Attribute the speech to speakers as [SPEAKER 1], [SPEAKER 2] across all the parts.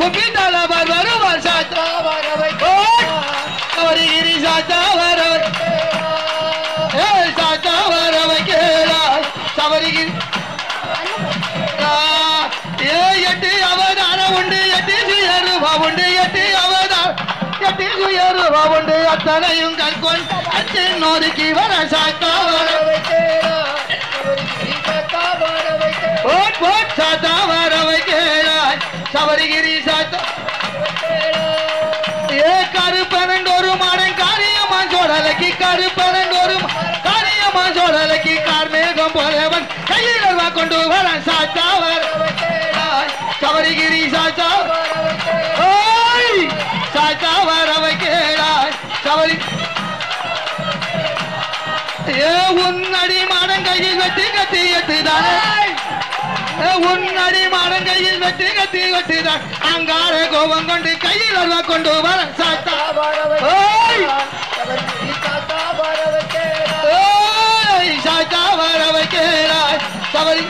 [SPEAKER 1] கும்பிட்டால வருவார் சாத்தா சபரிகிரி சாத்தா சாத்தா வரவைக்கிறாய் சபரிகிரி எட்டு அவதாரம் உண்டு எட்டு சுயரூபா உண்டு எட்டு அவதாரம் எட்டு சுயரூபா உண்டு அத்தனையும் கற்கொள் அச்சனோருக்கு வர சாத்தா சாத்தா வரவைக்கிறாய் சபரிகிரி சாத்தா கருப்பனண்டொரு மாடன் காரியமா சோழலைக்கு கருப்பனண்டொரு காரியமா சோழலைக்கு கார்மேகம் போலவன் கையில் கொண்டு வர சாத்தா சபரிகிரி சாத்தா சாத்தா வரவை கேளாய் சபரி உன்னடி மாடன் கையில் வெட்டி கத்தி எட்டுதானே உன்னடி மாடன் கையில் வெட்டி கத்தி வெட்டுதான் அங்கார கோபம் கொண்டு கையில் கொண்டு வர சாத்தா சாத்தா வரவை கேளாய் சபரி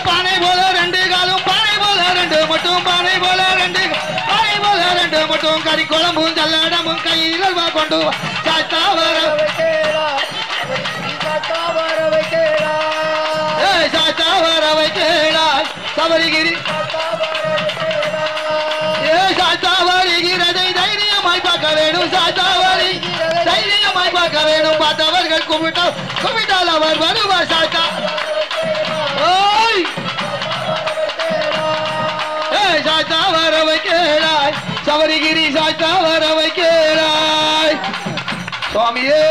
[SPEAKER 1] பானை போல ரெண்டு காலும் பானை போல ரெண்டு மட்டும் பானை போல ரெண்டு பானை போல ரெண்டு மட்டும் கறி குழம்பும் ஜல்லடமும் கையில் கொண்டு சாத்தா சாத்தா வரவை கேளாய் சபரிகிரி சாத்தா வருகிறதை தைரியமாய் பார்க்க வேணும் சாத்தா வரி தைரியமாய் பார்க்க வேணும் பார்த்தவர்கள் கும்பிட்டால் அவர் வருவார் சாத்தா சாத்தா வரவை கேளாய் சபரிகிரி சாத்தா வரவை கேளாய் சுவாமியே